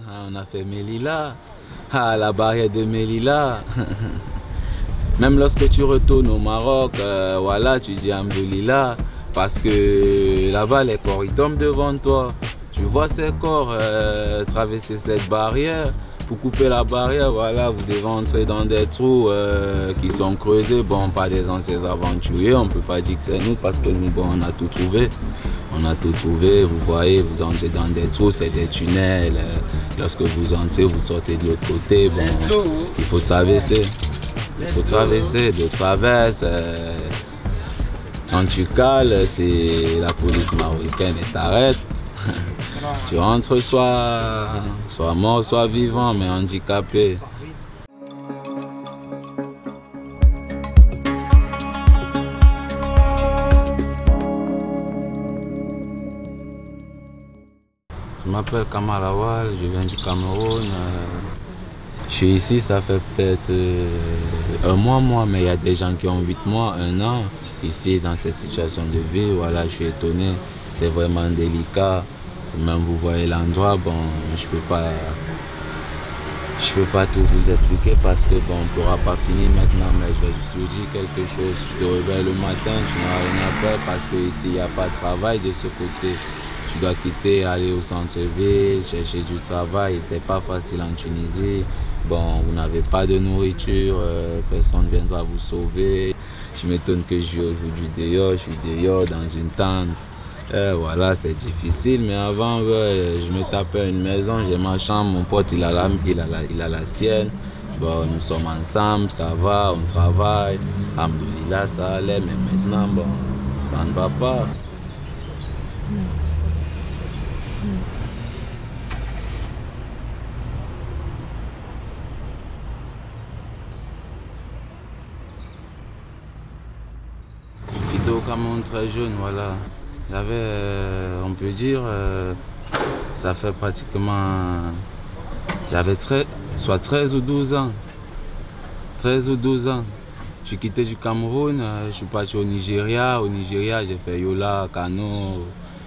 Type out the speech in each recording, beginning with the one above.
Ah, on a fait Melilla. Ah, la barrière de Melilla. Même lorsque tu retournes au Maroc, voilà, tu dis Alhamdoulilah. Parce que là-bas, les corps, ils tombent devant toi. Tu vois ces corps traverser cette barrière. Pour couper la barrière, voilà, vous devez entrer dans des trous qui sont creusés. Bon, pas des anciens aventuriers, on ne peut pas dire que c'est nous parce que nous, bon, on a tout trouvé. On a tout trouvé, vous voyez, vous entrez dans des trous, c'est des tunnels. Lorsque vous entrez, vous sortez de l'autre côté. Bon, il faut traverser. Il faut traverser de traverse. Quand tu cales, c'est la police marocaine et t'arrête. Tu rentres soit mort, soit vivant, mais handicapé. Je m'appelle Kamal Awal, je viens du Cameroun. Je suis ici, ça fait peut-être un mois, mais il y a des gens qui ont 8 mois, 1 an, ici dans cette situation de vie. Voilà, je suis étonné, c'est vraiment délicat. Même vous voyez l'endroit, bon, je peux pas tout vous expliquer parce que bon, on ne pourra pas finir maintenant, mais je vais juste vous dire quelque chose. Je te réveille le matin, tu n'as rien à faire parce qu'ici, il n'y a pas de travail de ce côté. Tu dois quitter, aller au centre-ville, chercher du travail. C'est pas facile en Tunisie. Bon, vous n'avez pas de nourriture, personne ne viendra vous sauver. Je m'étonne que je suis aujourd'hui dehors, je suis dehors dans une tente. Voilà, c'est difficile, mais avant, je me tapais une maison, j'ai ma chambre, mon pote, il a la sienne. Bon, nous sommes ensemble, ça va, on travaille. Alhamdoulilah, ça allait, mais maintenant, bon, ça ne va pas. Je quittais au Cameroun très jeune, voilà. J'avais, on peut dire, ça fait pratiquement, j'avais soit 13 ou 12 ans. 13 ou 12 ans. Je suis quitté du Cameroun, je suis parti au Nigeria. Au Nigeria, j'ai fait Yola, Kano.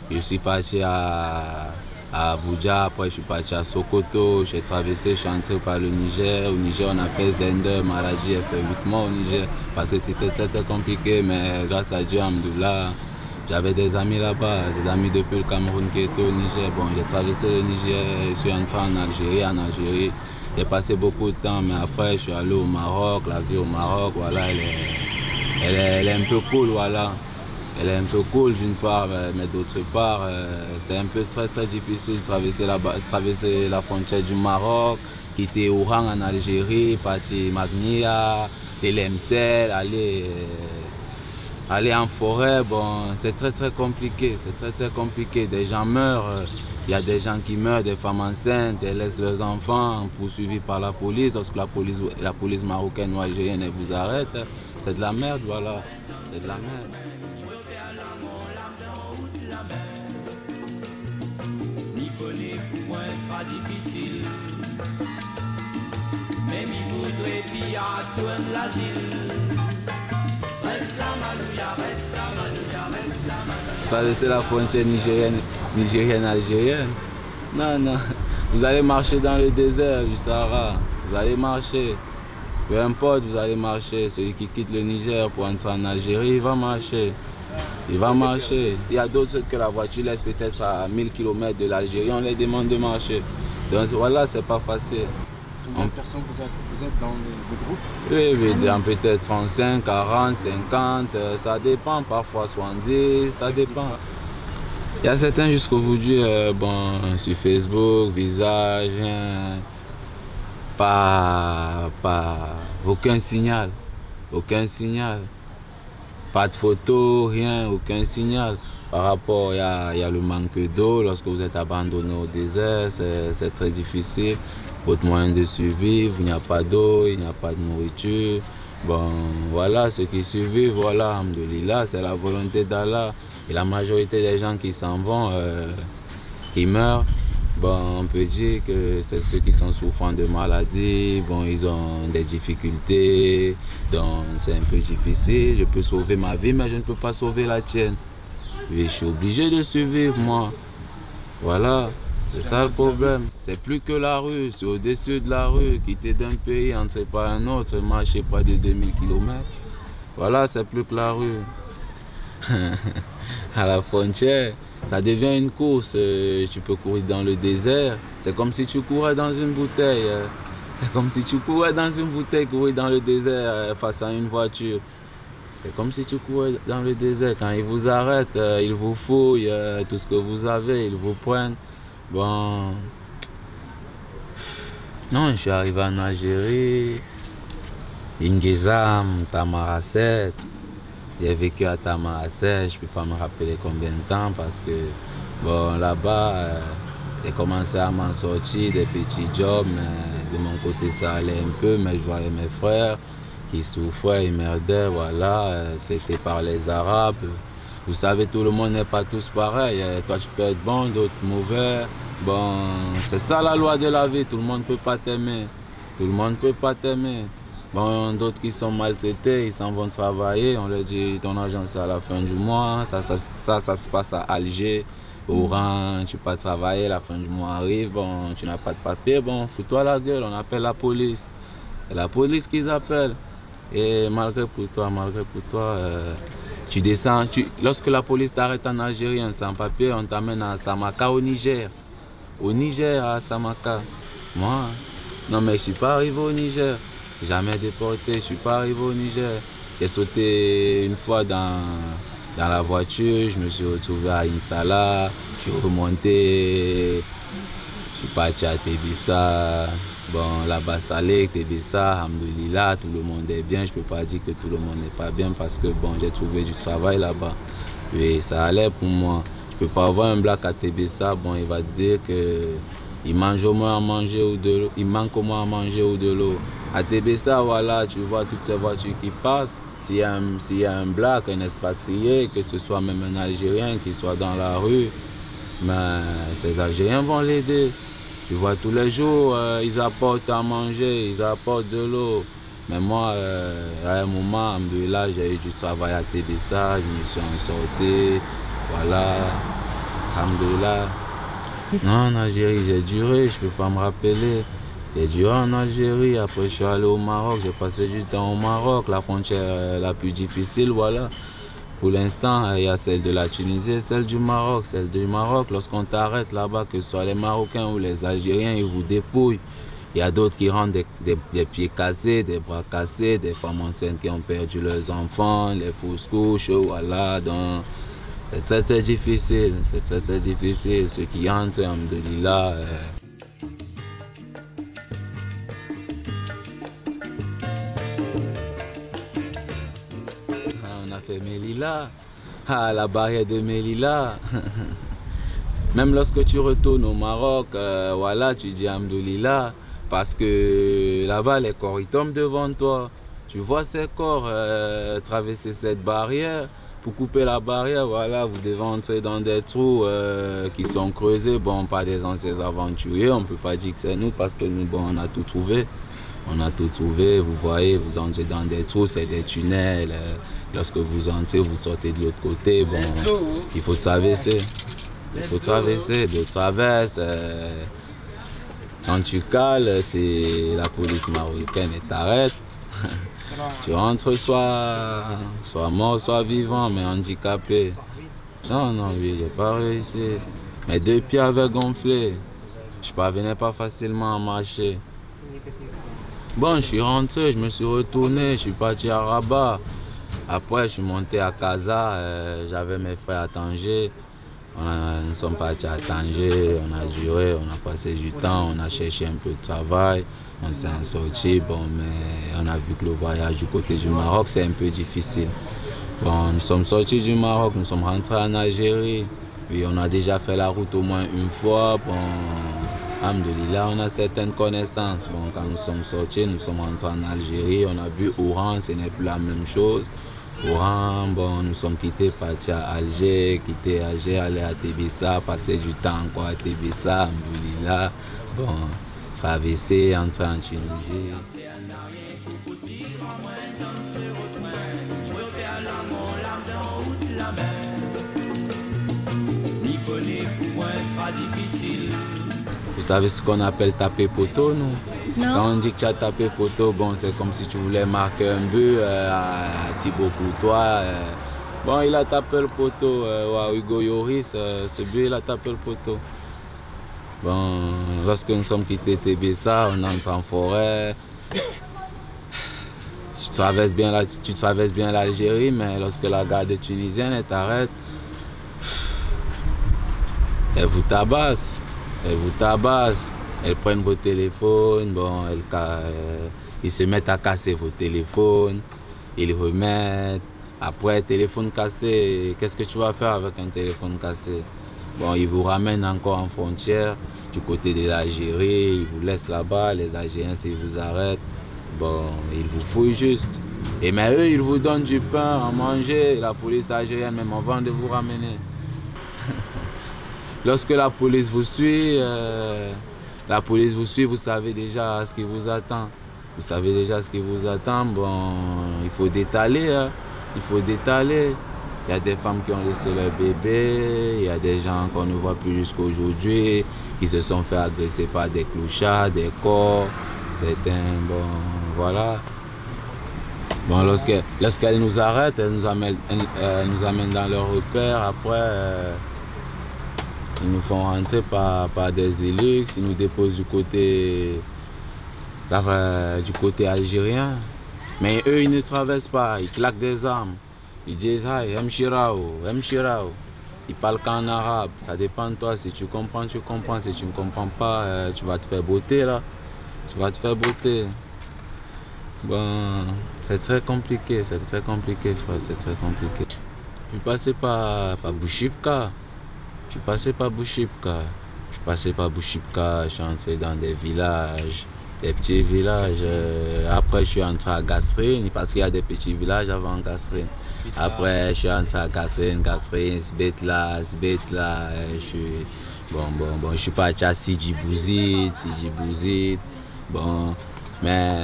Je suis parti à Abuja, après je suis parti à Sokoto. J'ai traversé, je suis entré par le Niger. Au Niger, on a fait Zender, Maradi, j'ai fait 8 mois au Niger. Parce que c'était très compliqué, mais grâce à Dieu, alhamdoulilah. J'avais des amis là-bas, des amis depuis le Cameroun qui étaient au Niger. Bon, j'ai traversé le Niger, je suis entré en Algérie. En Algérie, j'ai passé beaucoup de temps, mais après, je suis allé au Maroc. La vie au Maroc, voilà, elle est un peu cool, voilà. Elle est un peu cool d'une part, mais d'autre part, c'est un peu très difficile de traverser la frontière du Maroc, quitter Oran en Algérie, partir Magnia, Tlemcen, aller en forêt, bon, c'est très compliqué, c'est très compliqué. Des gens meurent, il y a des gens qui meurent, des femmes enceintes, elles laissent leurs enfants poursuivis par la police. Lorsque la police marocaine ou algérienne elle vous arrête, c'est de la merde, voilà, c'est de la merde. Difficile, mais il voudrait bien tourner la ville. Reste la Malouya, reste la Malouya, reste la Malouya. Traverser la frontière nigérienne-algérienne. Non, vous allez marcher dans le désert du Sahara, vous allez marcher. Peu importe, vous allez marcher. Celui qui quitte le Niger pour entrer en Algérie, il va marcher. Il va marcher. Il y a d'autres que la voiture laisse peut-être à 1000 km de l'Algérie, on les demande de marcher. Donc voilà, c'est pas facile. Combien de personnes vous êtes dans le groupe? Oui, dans peut-être 35, 40, 50, ça dépend, parfois 70, ça dépend. Il y a certains jusqu'aujourd'hui, bon, sur Facebook, visage, rien, aucun signal. Pas de photo, rien, aucun signal. Par rapport, il y a le manque d'eau. Lorsque vous êtes abandonné au désert, c'est très difficile. Votre moyen de survivre, il n'y a pas d'eau, il n'y a pas de nourriture. Bon, voilà, ceux qui survivent, voilà, alhamdoulilah, c'est la volonté d'Allah. Et la majorité des gens qui s'en vont, qui meurent, bon, on peut dire que c'est ceux qui sont souffrant de maladies, bon, ils ont des difficultés, donc c'est un peu difficile. Je peux sauver ma vie, mais je ne peux pas sauver la tienne. Et je suis obligé de survivre, moi. Voilà, C'est ça le problème. C'est plus que la rue, c'est au-dessus de la rue. Quitter d'un pays, entrer par un autre, marcher près de 2000 km. Voilà, c'est plus que la rue. À la frontière, ça devient une course. Tu peux courir dans le désert. C'est comme si tu courais dans une bouteille. C'est comme si tu courais dans une bouteille, courir dans le désert face à une voiture. C'est comme si tu courais dans le désert. Quand ils vous arrêtent, ils vous fouillent, tout ce que vous avez, ils vous prennent. Bon. Non, je suis arrivé en Algérie. Ingezam, Tamaracet. J'ai vécu à Tamaracet, je ne peux pas me rappeler combien de temps parce que bon, là-bas, j'ai commencé à m'en sortir des petits jobs, mais de mon côté ça allait un peu, mais je voyais mes frères qui souffraient, ils merdaient, voilà, c'était par les Arabes. Vous savez, tout le monde n'est pas tous pareil. Toi, tu peux être bon, d'autres mauvais. Bon, c'est ça la loi de la vie, tout le monde ne peut pas t'aimer. Tout le monde ne peut pas t'aimer. Bon, d'autres qui sont maltraités, ils s'en vont travailler, on leur dit ton argent c'est à la fin du mois, ça se passe à Alger, Oran, tu peux travailler, la fin du mois arrive, bon, tu n'as pas de papier, bon, fous-toi la gueule, on appelle la police. C'est la police qu'ils appellent. Et malgré pour toi, tu descends, lorsque la police t'arrête en Algérie sans papier, on t'amène à Samaka au Niger. Au Niger, à Samaka. Moi, non mais je ne suis pas arrivé au Niger. Jamais déporté, je ne suis pas arrivé au Niger. J'ai sauté une fois dans la voiture, je me suis retrouvé à Insala, je suis remonté, je suis parti à Tébissa. Bon, là-bas, Salé, Tébissa, alhamdoulilah, tout le monde est bien. Je ne peux pas dire que tout le monde n'est pas bien parce que bon, j'ai trouvé du travail là-bas. Et ça allait pour moi. Je ne peux pas avoir un black à Tébissa, bon, il va te dire que il mange au moins à manger ou de l'eau. Il manque au moins à manger ou de l'eau. À Tébissa, voilà, tu vois toutes ces voitures qui passent. S'il y a un black, un expatrié, que ce soit même un Algérien qui soit dans la rue, mais ces Algériens vont l'aider. Tu vois, tous les jours, ils apportent à manger, ils apportent de l'eau. Mais moi, à un moment, alhamdoulilah, j'ai eu du travail à Tébissa, je me suis en sorti. Voilà, alhamdoulilah. Non, en Algérie, j'ai duré, je ne peux pas me rappeler. J'ai duré en Algérie, après je suis allé au Maroc, j'ai passé du temps au Maroc, la frontière la plus difficile, voilà. Pour l'instant, il y a celle de la Tunisie et celle du Maroc. Celle du Maroc, lorsqu'on t'arrête là-bas, que ce soit les Marocains ou les Algériens, ils vous dépouillent. Il y a d'autres qui rentrent des pieds cassés, des bras cassés, des femmes enceintes qui ont perdu leurs enfants, les fausses couches, voilà. Donc, c'est très difficile, c'est très difficile. Ceux qui entrent, alhamdoulilah. On a fait Melilla, la barrière de Melilla. Même lorsque tu retournes au Maroc, voilà, tu dis alhamdoulilah, parce que là-bas, les corps, ils tombent devant toi. Tu vois ces corps traverser cette barrière. Pour couper la barrière, voilà, vous devez entrer dans des trous qui sont creusés, bon, par des anciens aventuriers. On ne peut pas dire que c'est nous parce que nous, bon, on a tout trouvé. On a tout trouvé, vous voyez, vous entrez dans des trous, c'est des tunnels. Lorsque vous entrez, vous sortez de l'autre côté, bon, il faut traverser. Il faut traverser, d'autres traversent. Quand tu cales, c'est la police marocaine et t'arrête. Tu rentres soit mort, soit vivant, mais handicapé. Non, non, oui, j'ai pas réussi. Mes deux pieds avaient gonflé. Je parvenais pas facilement à marcher. Bon, je suis rentré, je me suis retourné, je suis parti à Rabat. Après, je suis monté à Casa, j'avais mes frères à Tanger. Nous sommes partis à Tanger, on a duré, on a passé du temps, on a cherché un peu de travail. On s'est en sorti, bon, mais on a vu que le voyage du côté du Maroc, c'est un peu difficile. Bon, nous sommes sortis du Maroc, nous sommes rentrés en Algérie. Puis on a déjà fait la route au moins une fois. Bon, alhamdoulilah, on a certaines connaissances. Bon, quand nous sommes sortis, nous sommes rentrés en Algérie, on a vu Oran, ce n'est plus la même chose. Oran, bon, nous sommes quittés, partis à Alger, aller à Tébissa, passer du temps encore à Tébissa, alhamdoulilah. Bon, traverser, entrer en Tunisie. Ni bonnet, point sera difficile. Vous savez ce qu'on appelle taper poteau, nous? Non. Quand on dit que tu as tapé poteau, bon, c'est comme si tu voulais marquer un but à Thibaut Courtois. Bon, il a tapé le poteau, à Hugo Lloris, ce but, il a tapé le poteau. Bon, lorsque nous sommes quittés Tébessa, on entre en forêt. Tu traverses bien l'Algérie, mais lorsque la garde tunisienne elle t'arrête, elle vous tabasse. Elles prennent vos téléphones, bon, ils se mettent à casser vos téléphones, ils remettent. Après, téléphone cassé, qu'est-ce que tu vas faire avec un téléphone cassé? Bon, ils vous ramènent encore en frontière du côté de l'Algérie, ils vous laissent là-bas, les Algériens, s'ils vous arrêtent, bon, ils vous fouillent juste. Et mais eux, ils vous donnent du pain à manger, la police algérienne, même avant de vous ramener. Lorsque la police vous suit, vous savez déjà ce qui vous attend. Vous savez déjà ce qui vous attend. Bon, il faut détaler, hein. Il faut détaler. Il y a des femmes qui ont laissé leur bébé, il y a des gens qu'on ne voit plus jusqu'à aujourd'hui, qui se sont fait agresser par des clochards, des corps. Certains, bon, voilà. Bon, lorsqu'elles nous arrêtent, elles nous amènent dans leur repère. Après, ils nous font rentrer par des Hilux, ils nous déposent du côté algérien. Mais eux, ils ne traversent pas, ils claquent des armes. Ils disent « Hey, Mchirao, Mchirao ». Ils parlent qu'en arabe. Ça dépend de toi. Si tu comprends, tu comprends. Si tu ne comprends pas, tu vas te faire botter là. Tu vas te faire botter. Bon, c'est très compliqué, frère, c'est très compliqué. Je suis passé par Bouchipka. Je suis entré dans des villages, des petits villages. Après, je suis entré à Gassrine, parce qu'il y a des petits villages avant Gassrine. Après, je suis entré à Gassrine, Sbetla. Je suis parti à Sidi Bouzid. Bon, mais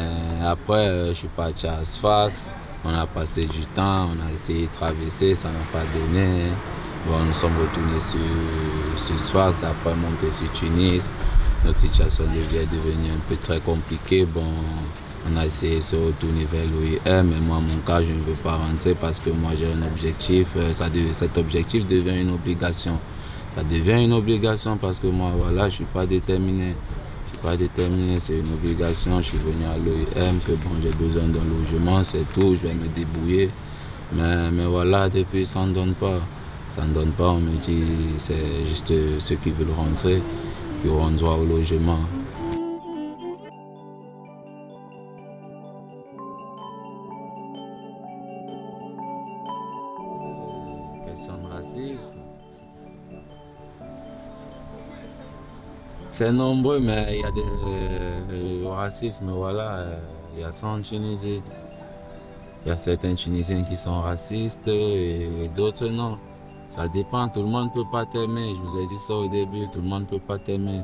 après, je suis parti à Sfax. On a passé du temps, on a essayé de traverser, ça n'a pas donné. Bon, nous sommes retournés sur Sfax, après monter sur Tunis. Notre situation devient devenir un peu très compliquée. Bon, on a essayé de se retourner vers l'OIM, mais moi, mon cas, je ne veux pas rentrer parce que moi, j'ai un objectif. Cet objectif devient une obligation. Ça devient une obligation parce que moi, voilà, je ne suis pas déterminé. C'est une obligation. Je suis venu à l'OIM, que bon, j'ai besoin d'un logement, c'est tout, je vais me débrouiller. Mais voilà, depuis, ça ne donne pas. On me dit c'est juste ceux qui veulent rentrer qui auront droit au logement. Question de racisme. C'est nombreux, mais il y a le racisme, voilà, il y a ça en Tunisie. Il y a certains Tunisiens qui sont racistes et d'autres non. Ça dépend, tout le monde ne peut pas t'aimer, je vous ai dit ça au début, tout le monde ne peut pas t'aimer.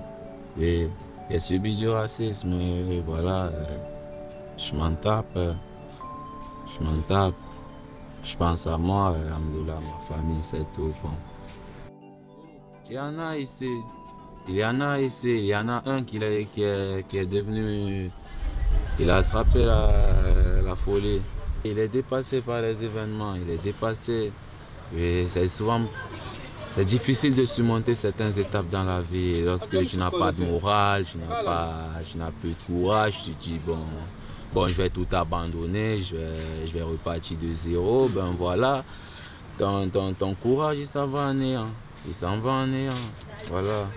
Et j'ai subi du racisme, et voilà, je m'en tape. Je pense à moi, alhamdoulilah, ma famille, c'est tout. Bon. Il y en a ici, il y en a un qui est devenu, il a attrapé la folie. Il est dépassé par les événements, il est dépassé. C'est difficile de surmonter certaines étapes dans la vie. Lorsque tu n'as pas de morale, tu n'as plus de courage, tu te dis bon, je vais tout abandonner, je vais repartir de zéro. Ben voilà, ton courage, il s'en va en néant. Voilà.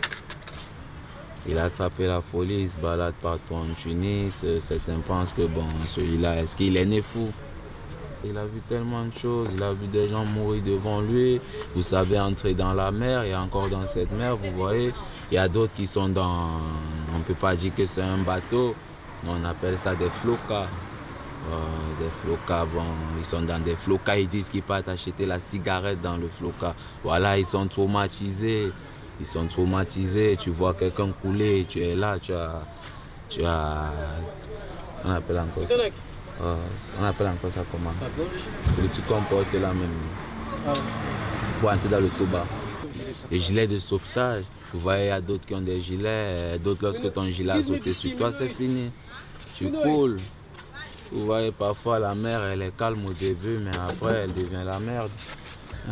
Il a attrapé la folie, il se balade partout en Tunis. Certains pensent que bon, celui-là, est-ce qu'il est né fou? Il a vu tellement de choses, il a vu des gens mourir devant lui. Vous savez, entrer dans la mer, et encore dans cette mer, vous voyez, il y a d'autres qui sont dans... On ne peut pas dire que c'est un bateau, mais on appelle ça des flocas. Des flocas, bon, ils sont dans des flocas, ils disent qu'ils partent acheter la cigarette dans le floca. Voilà, ils sont traumatisés. Tu vois quelqu'un couler, tu es là, tu as... On appelle encore ça. On appelle encore ça comment? Tu comportes là même. Pour entrer dans le Toba. Les gilets de sauvetage. Vous voyez, il y a d'autres qui ont des gilets. D'autres, lorsque ton gilet a sauté sur toi, c'est fini. Tu coules. Vous voyez, parfois la mer, elle est calme au début, mais après, elle devient la merde.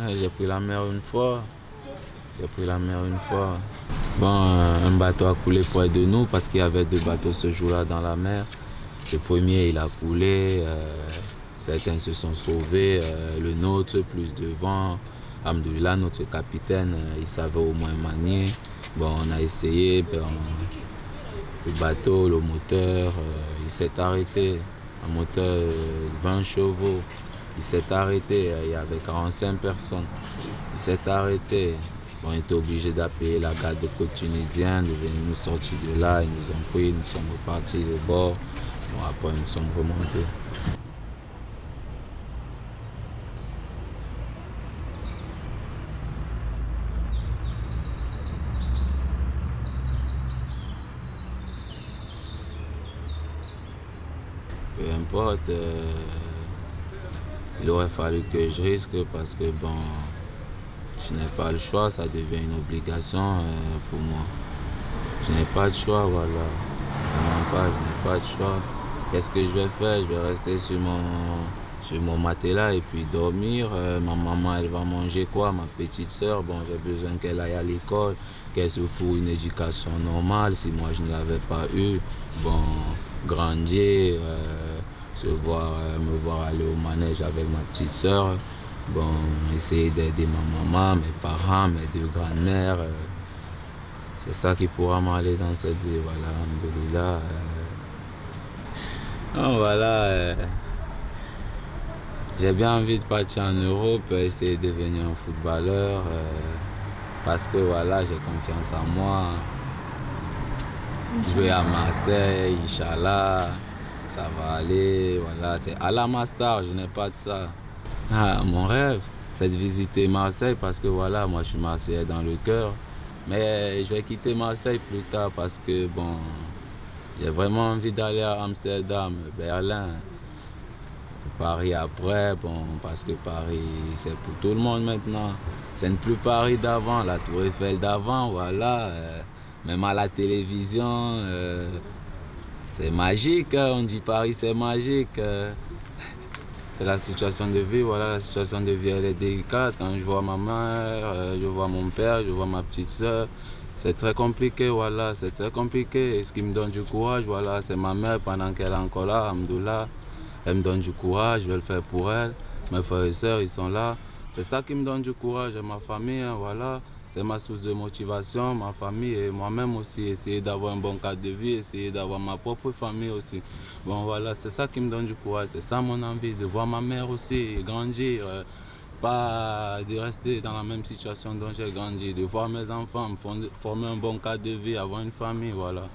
J'ai pris la mer une fois. Bon, un bateau a coulé près de nous parce qu'il y avait 2 bateaux ce jour-là dans la mer. Le premier, il a coulé. Certains se sont sauvés. Le nôtre, plus devant. Alhamdoulilah, notre capitaine, il savait au moins manier. Bon, on a essayé. Le bateau, le moteur, il s'est arrêté. Un moteur 20 chevaux. Il s'est arrêté. Il y avait 45 personnes. Il s'est arrêté. Bon, on était obligé d'appeler la garde de côte tunisienne, de venir nous sortir de là. Ils nous ont pris, nous sommes repartis de bord. Bon, après, nous sommes remontés. Peu importe, il aurait fallu que je risque parce que bon, je n'ai pas le choix, ça devient une obligation pour moi. Je n'ai pas de choix, voilà. Je n'ai pas de choix. Qu'est-ce que je vais faire? Je vais rester sur mon matelas et puis dormir. Ma maman, elle va manger quoi? Ma petite soeur, bon, j'ai besoin qu'elle aille à l'école, qu'elle se fout une éducation normale si moi je ne l'avais pas eu. Bon, grandir, me voir aller au manège avec ma petite soeur. Bon, essayer d'aider ma maman, mes parents, mes 2 grands-mères. C'est ça qui pourra m'aller dans cette vie, voilà, alhamdoulilah. Voilà. J'ai bien envie de partir en Europe, essayer de devenir un footballeur. Parce que voilà, j'ai confiance en moi. Jouer à Marseille, Inch'Allah, ça va aller. Voilà, c'est à la Mastar, je n'ai pas de ça. Mon rêve, c'est de visiter Marseille parce que voilà, moi je suis Marseillais dans le cœur. Mais je vais quitter Marseille plus tard parce que bon, j'ai vraiment envie d'aller à Amsterdam, Berlin, Paris après, bon, parce que Paris c'est pour tout le monde maintenant. Ce n'est plus Paris d'avant, la Tour Eiffel d'avant, voilà. Même à la télévision, c'est magique, on dit Paris c'est magique. C'est la situation de vie, voilà, la situation de vie elle est délicate. Quand je vois ma mère, je vois mon père, je vois ma petite soeur, c'est très compliqué, voilà, c'est très compliqué. Et ce qui me donne du courage, voilà, c'est ma mère pendant qu'elle est encore là, alhamdoulilah. Elle me donne du courage, je vais le faire pour elle. Mes frères et sœurs, ils sont là. C'est ça qui me donne du courage, et ma famille, hein, voilà. C'est ma source de motivation, ma famille et moi-même aussi. Essayer d'avoir un bon cadre de vie, essayer d'avoir ma propre famille aussi. Bon voilà, c'est ça qui me donne du courage, c'est ça mon envie, de voir ma mère aussi grandir. Pas de rester dans la même situation dont j'ai grandi, de voir mes enfants, former un bon cadre de vie, avoir une famille, voilà.